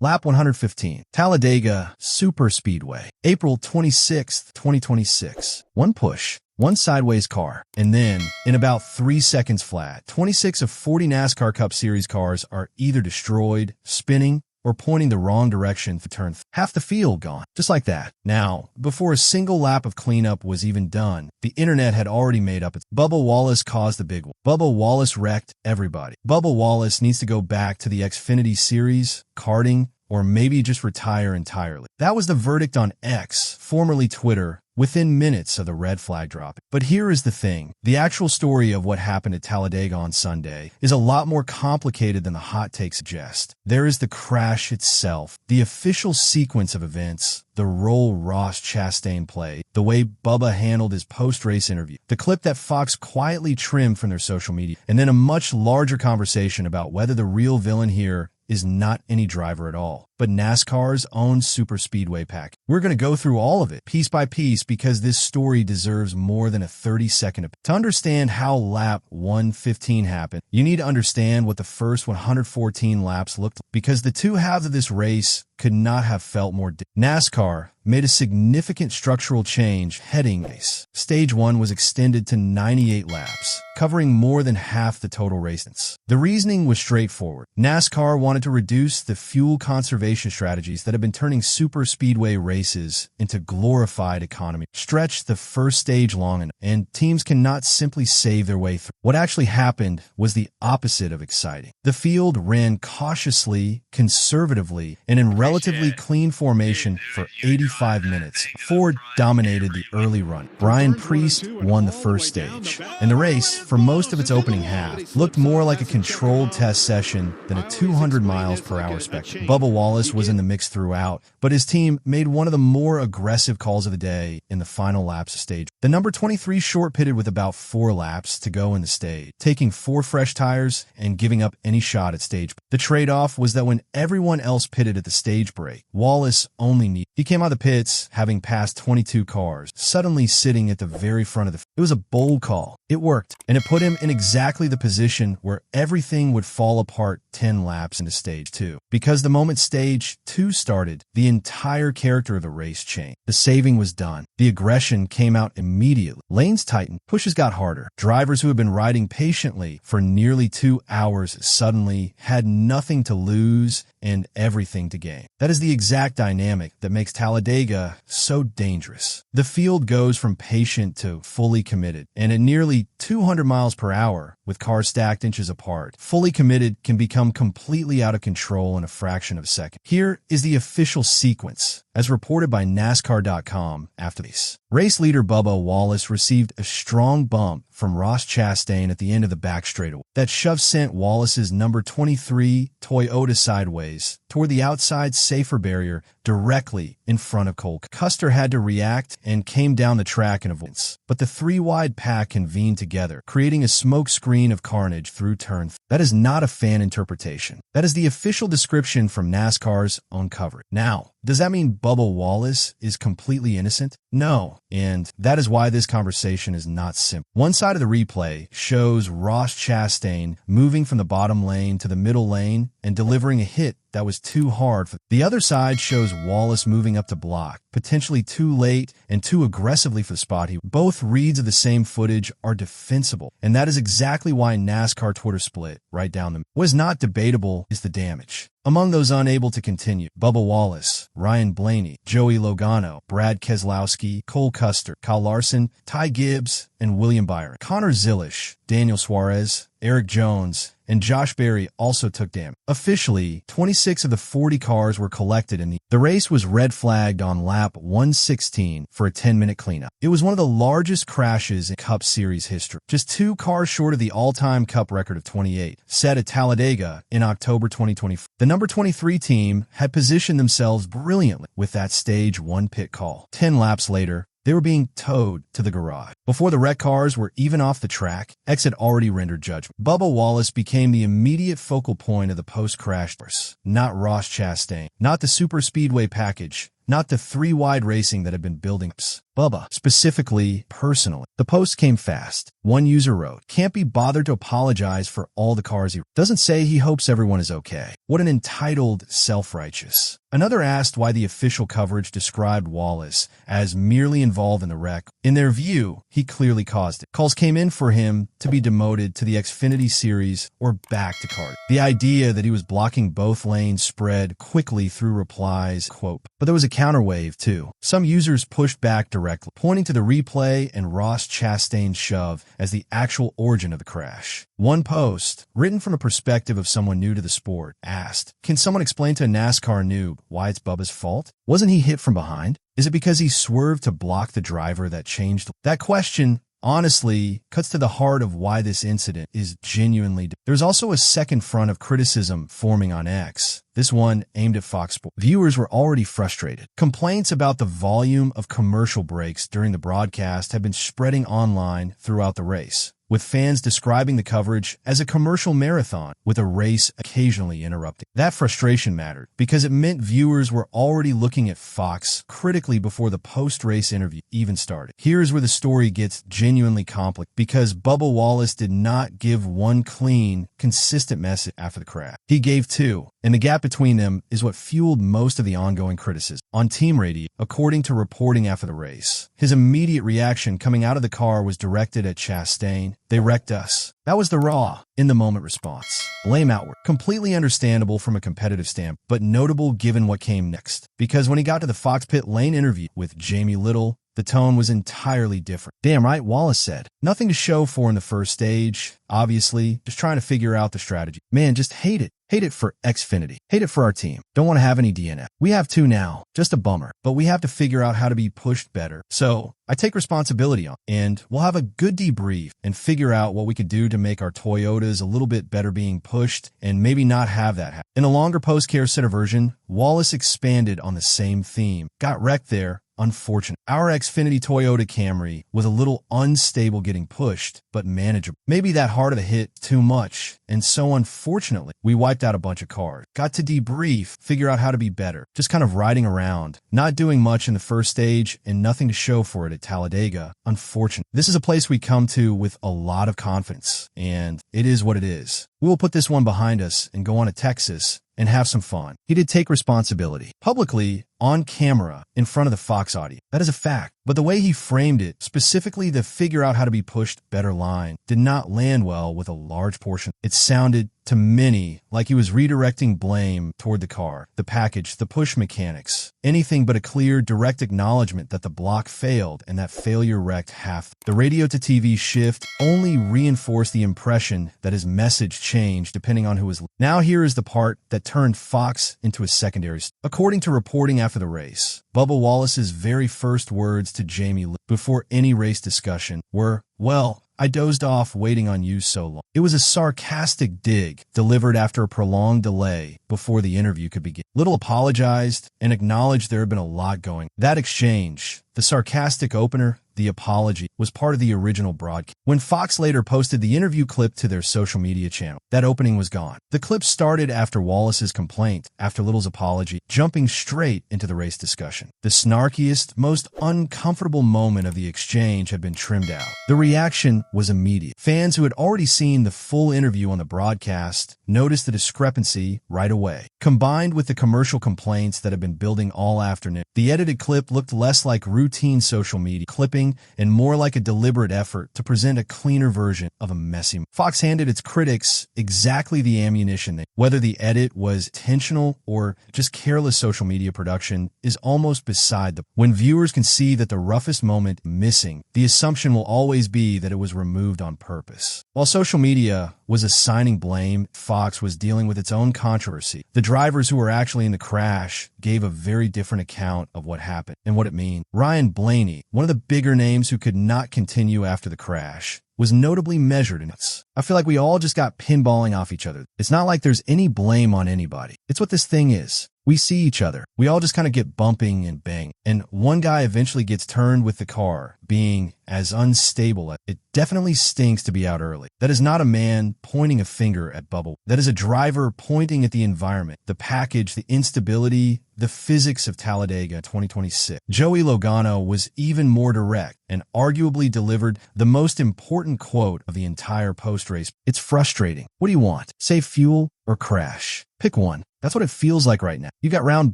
Lap 115, Talladega Superspeedway, April 26, 2026. One push, one sideways car, and then, in about 3 seconds flat, 26 of 40 NASCAR Cup Series cars are either destroyed, spinning, or pointing the wrong direction for turn. Half the field gone, just like that. Now, before a single lap of cleanup was even done, the internet had already made up its. Bubba Wallace caused the big one. Bubba Wallace wrecked everybody. Bubba Wallace needs to go back to the Xfinity Series, karting, or maybe just retire entirely. That was the verdict on X, formerly Twitter, within minutes of the red flag dropping. But here is the thing. The actual story of what happened at Talladega on Sunday is a lot more complicated than the hot take suggests. There is the crash itself, the official sequence of events, the role Ross Chastain played, the way Bubba handled his post-race interview, the clip that Fox quietly trimmed from their social media, and then a much larger conversation about whether the real villain here is not any driver at all, but NASCAR's own superspeedway pack. We're going to go through all of it, piece by piece, because this story deserves more than a 30-second. To understand how lap 115 happened, you need to understand what the first 114 laps looked like, because the two halves of this race could not have felt more NASCAR made a significant structural change heading race. Stage 1 was extended to 98 laps, covering more than half the total race distance. The reasoning was straightforward. NASCAR wanted to reduce the fuel conservation strategies that have been turning super speedway races into glorified economy. Stretch the first stage long enough, and teams cannot simply save their way through. What actually happened was the opposite of exciting. The field ran cautiously, conservatively, and in relatively clean formation for 85 minutes. Ford dominated the early run. Brian Priest won the first stage. And the race, for most of its opening half, looked more like a controlled test session than a 200 miles per hour spectacle. Bubba Wallace was in the mix throughout, but his team made one of the more aggressive calls of the day in the final laps of stage. The number 23 short pitted with about 4 laps to go in the stage, taking 4 fresh tires and giving up any shot at stage. The trade-off was that when everyone else pitted at the stage break, Wallace only needed. He came out of the pits having passed 22 cars, suddenly sitting at the very front of the. It was a bold call. It worked, and it put him in exactly the position where everything would fall apart 10 laps into stage 2. Because the moment stage 2 started, the entire character of the race changed. The saving was done. The aggression came out immediately. Lanes tightened. Pushes got harder. Drivers who had been riding patiently for nearly 2 hours suddenly had nothing to lose and everything to gain. That is the exact dynamic that makes Talladega so dangerous. The field goes from patient to fully committed, and at nearly 200 miles per hour, with cars stacked inches apart, fully committed can become completely out of control in a fraction of a second. Here is the official sequence, as reported by NASCAR.com after this. Race leader Bubba Wallace received a strong bump from Ross Chastain at the end of the back straightaway. That shove sent Wallace's number 23 Toyota sideways toward the outside safer barrier directly in front of Cole. Custer had to react and came down the track in avoidance, but the 3-wide pack convened together, creating a smoke screen of carnage through turn. That is not a fan interpretation. That is the official description from NASCAR's own coverage. Now, does that mean Bubba Wallace is completely innocent? No, and that is why this conversation is not simple. One side of the replay shows Ross Chastain moving from the bottom lane to the middle lane and delivering a hit that was too hard. The other side shows Wallace moving up to block, potentially too late and too aggressively for the spot. Both reads of the same footage are defensible, and that is exactly why NASCAR Twitter split right down the middle. What is not debatable is the damage. Among those unable to continue, Bubba Wallace, Ryan Blaney, Joey Logano, Brad Keselowski, Cole Custer, Kyle Larson, Ty Gibbs, and William Byron. Connor Zilisch, Daniel Suarez, Eric Jones, and Josh Berry also took damage. Officially, 26 of the 40 cars were collected in the race was red flagged on lap 116 for a 10-minute cleanup. It was one of the largest crashes in Cup Series history, just 2 cars short of the all-time Cup record of 28, set at Talladega in October 2024. The number 23 team had positioned themselves brilliantly with that stage 1 pit call. 10 laps later, they were being towed to the garage. Before the wreck cars were even off the track, X had already rendered judgment. Bubba Wallace became the immediate focal point of the post-crash course. Not Ross Chastain, not the super speedway package, not the three-wide racing that had been building up. Bubba, specifically, personally. The post came fast. One user wrote, "Can't be bothered to apologize for all the cars he doesn't say he hopes everyone is okay. What an entitled self-righteous." Another asked why the official coverage described Wallace as merely involved in the wreck. In their view, he clearly caused it. Calls came in for him to be demoted to the Xfinity Series or back to kart. The idea that he was blocking both lanes spread quickly through replies, quote, but there was a counterwave too. Some users pushed back directly, pointing to the replay and Ross Chastain's shove as the actual origin of the crash. One post, written from a perspective of someone new to the sport, asked, "Can someone explain to a NASCAR noob why it's Bubba's fault? Wasn't he hit from behind? Is it because he swerved to block the driver that changed?" That question honestly cuts to the heart of why this incident is genuinely. There's also a second front of criticism forming on X, this one aimed at Fox Sports. Viewers were already frustrated. Complaints about the volume of commercial breaks during the broadcast have been spreading online throughout the race, with fans describing the coverage as a commercial marathon with a race occasionally interrupting. That frustration mattered because it meant viewers were already looking at Fox critically before the post-race interview even started. Here's where the story gets genuinely complicated because Bubba Wallace did not give one clean, consistent message after the crash. He gave two, and the gap between them is what fueled most of the ongoing criticism. On team radio, according to reporting after the race, his immediate reaction coming out of the car was directed at Chastain. "They wrecked us." That was the raw, in-the-moment response. Blame outward. Completely understandable from a competitive standpoint, but notable given what came next. Because when he got to the Fox pit lane interview with Jamie Little, the tone was entirely different. "Damn right," Wallace said. "Nothing to show for in the first stage. Obviously, just trying to figure out the strategy. Man, just hate it. Hate it for Xfinity. Hate it for our team. Don't want to have any DNF. We have two now. Just a bummer. But we have to figure out how to be pushed better. So I take responsibility on it. And we'll have a good debrief and figure out what we could do to make our Toyotas a little bit better being pushed and maybe not have that happen." In a longer post-care center version, Wallace expanded on the same theme. "Got wrecked there. Unfortunate. Our Xfinity Toyota Camry was a little unstable getting pushed, but manageable. Maybe that hard of a hit too much, and so unfortunately, we wiped out a bunch of cars. Got to debrief, figure out how to be better. Just kind of riding around, not doing much in the first stage, and nothing to show for it at Talladega. Unfortunate. This is a place we come to with a lot of confidence, and it is what it is. We will put this one behind us and go on to Texas and have some fun." He did take responsibility. Publicly, on camera, in front of the Fox audience. That is a fact. But the way he framed it, specifically the figure out how to be pushed better line, did not land well with a large portion. It sounded to many like he was redirecting blame toward the car, the package, the push mechanics. Anything but a clear, direct acknowledgement that the block failed and that failure wrecked half. The radio to TV shift only reinforced the impression that his message changed depending on who was. Now here is the part that turned Fox into a secondary. According to reporting after the race, Bubba Wallace's very first words to Jamie before any race discussion were, "Well, I dozed off waiting on you so long." It was a sarcastic dig delivered after a prolonged delay before the interview could begin. Little apologized and acknowledged there had been a lot going. That exchange, the sarcastic opener, the apology, was part of the original broadcast. When Fox later posted the interview clip to their social media channel, that opening was gone. The clip started after Wallace's complaint, after Little's apology, jumping straight into the race discussion. The snarkiest, most uncomfortable moment of the exchange had been trimmed out. The reaction was immediate. Fans who had already seen the full interview on the broadcast noticed the discrepancy right away. Combined with the commercial complaints that had been building all afternoon, the edited clip looked less like routine social media clipping and more like a deliberate effort to present a cleaner version of a messy. Fox handed its critics exactly the ammunition. Whether the edit was intentional or just careless social media production is almost beside the point. When viewers can see that the roughest moment missing, the assumption will always be that it was removed on purpose. While social media was assigning blame, Fox was dealing with its own controversy. The drivers who were actually in the crash gave a very different account of what happened and what it means. Ryan Blaney, one of the bigger names who could not continue after the crash, was notably measured in it. "I feel like we all just got pinballing off each other. It's not like there's any blame on anybody. It's what this thing is. We see each other. We all just kind of get bumping and bang. And one guy eventually gets turned with the car, being as unstable as it definitely stinks to be out early. That is not a man pointing a finger at Bubba. That is a driver pointing at the environment, the package, the instability, the physics of Talladega 2026. Joey Logano was even more direct and arguably delivered the most important quote of the entire post-race. It's frustrating. What do you want? Save fuel or crash? Pick one. That's what it feels like right now. You got round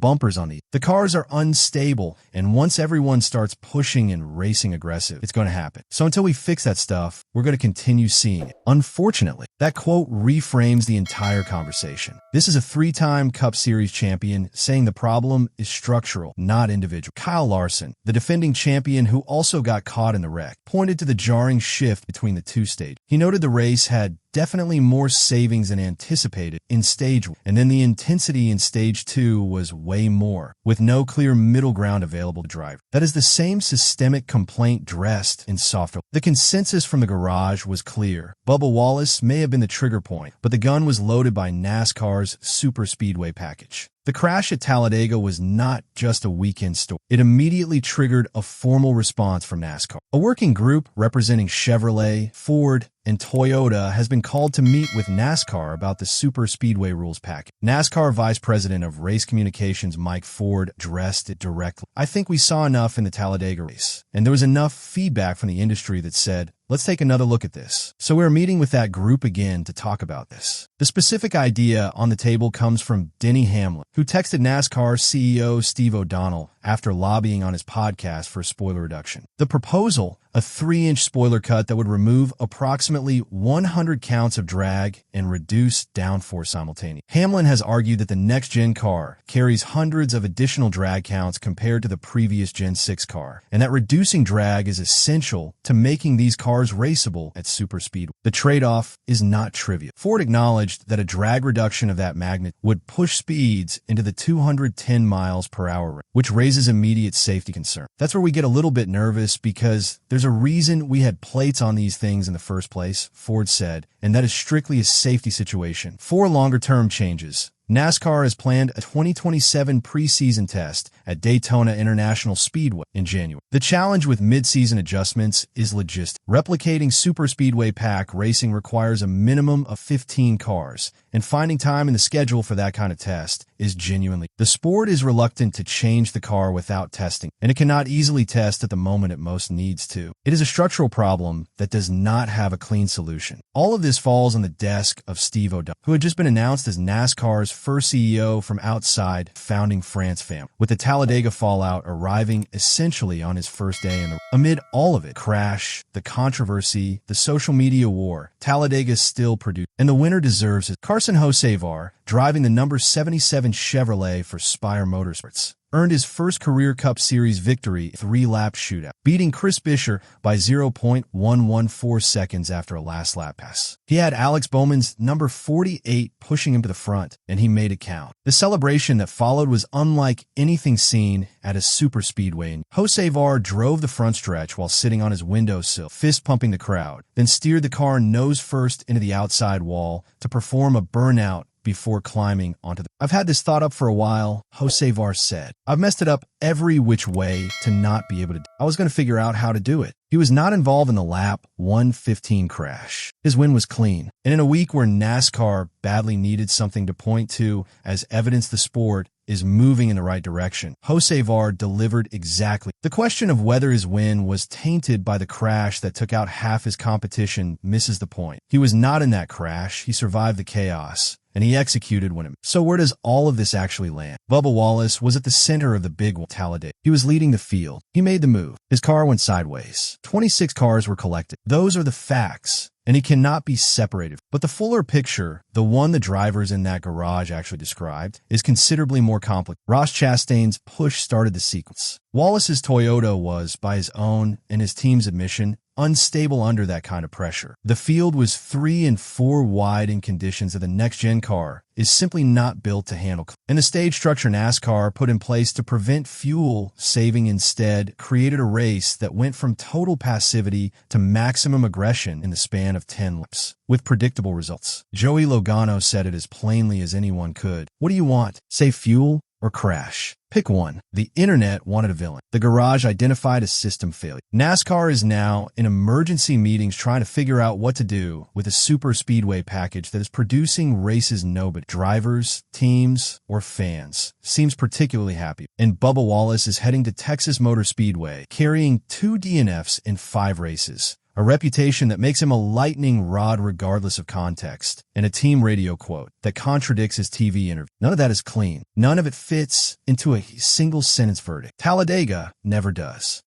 bumpers on these. The cars are unstable, and once everyone starts pushing and racing aggressive, it's going to happen. So until we fix that stuff, we're going to continue seeing it. Unfortunately, that quote reframes the entire conversation. This is a three-time Cup Series champion saying the problem is structural, not individual. Kyle Larson, the defending champion who also got caught in the wreck, pointed to the jarring shift between the two stages. He noted the race had definitely more savings than anticipated in stage 1, and then the intensity in stage 2 was way more, with no clear middle ground available to drive. That is the same systemic complaint dressed in softer. The consensus from the garage was clear. Bubba Wallace may have been the trigger point, but the gun was loaded by NASCAR's Superspeedway package. The crash at Talladega was not just a weekend story. It immediately triggered a formal response from NASCAR. A working group representing Chevrolet, Ford, and Toyota has been called to meet with NASCAR about the Superspeedway rules package. NASCAR Vice President of Race Communications Mike Ford addressed it directly. I think we saw enough in the Talladega race, and there was enough feedback from the industry that said, let's take another look at this. So we're meeting with that group again to talk about this. The specific idea on the table comes from Denny Hamlin, who texted NASCAR CEO Steve O'Donnell after lobbying on his podcast for a spoiler reduction. The proposal, a 3-inch spoiler cut that would remove approximately 100 counts of drag and reduce downforce simultaneously. Hamlin has argued that the next-gen car carries hundreds of additional drag counts compared to the previous Gen 6 car, and that reducing drag is essential to making these cars raceable at superspeed. The trade-off is not trivial. Ford acknowledged that a drag reduction of that magnitude would push speeds into the 210 miles per hour range, which raises immediate safety concern. That's where we get a little bit nervous because there's a reason we had plates on these things in the first place, Ford said, and that is strictly a safety situation. For longer-term changes, NASCAR has planned a 2027 preseason test at Daytona International Speedway in January. The challenge with mid-season adjustments is logistics. Replicating superspeedway pack racing requires a minimum of 15 cars, and finding time in the schedule for that kind of test is genuinely. The sport is reluctant to change the car without testing, and it cannot easily test at the moment it most needs to. It is a structural problem that does not have a clean solution. All of this falls on the desk of Steve O'Donnell, who had just been announced as NASCAR's first CEO from outside founding France family, with the Talladega fallout arriving essentially on his first day. Amid all of it, crash, the controversy, the social media war, Talladega still produced, and the winner deserves it. Carson Hocevar, driving the number 77 Chevrolet for Spire Motorsports, earned his first career Cup Series victory, 3-lap shootout, beating Chris Buescher by 0.114 seconds after a last lap pass. He had Alex Bowman's number 48 pushing him to the front, and he made it count. The celebration that followed was unlike anything seen at a superspeedway. Hocevar drove the front stretch while sitting on his windowsill, fist-pumping the crowd, then steered the car nose first into the outside wall to perform a burnout before climbing onto the... I've had this thought up for a while, Hocevar said. I've messed it up every which way to not be able to... I was going to figure out how to do it. He was not involved in the lap 115 crash. His win was clean. And in a week where NASCAR badly needed something to point to as evidence the sport is moving in the right direction, Hocevar delivered exactly. The question of whether his win was tainted by the crash that took out half his competition misses the point. He was not in that crash. He survived the chaos, and he executed when it... So where does all of this actually land? Bubba Wallace was at the center of the big one, Talladega. He was leading the field. He made the move. His car went sideways. 26 cars were collected. Those are the facts, and he cannot be separated. But the fuller picture, the one the drivers in that garage actually described, is considerably more complex. Ross Chastain's push started the sequence. Wallace's Toyota was, by his own and his team's admission, unstable under that kind of pressure. The field was 3 and 4 wide in conditions that the next-gen car is simply not built to handle. And the stage structure NASCAR put in place to prevent fuel saving instead created a race that went from total passivity to maximum aggression in the span of 10 laps, with predictable results. Joey Logano said it as plainly as anyone could. What do you want? Save fuel or crash? Pick one. The internet wanted a villain. The garage identified a system failure. NASCAR is now in emergency meetings trying to figure out what to do with a super speedway package that is producing races nobody, drivers, teams, or fans, seems particularly happy. And Bubba Wallace is heading to Texas Motor Speedway, carrying 2 DNFs in 5 races. A reputation that makes him a lightning rod regardless of context, and a team radio quote that contradicts his TV interview. None of that is clean. None of it fits into a single sentence verdict. Talladega never does.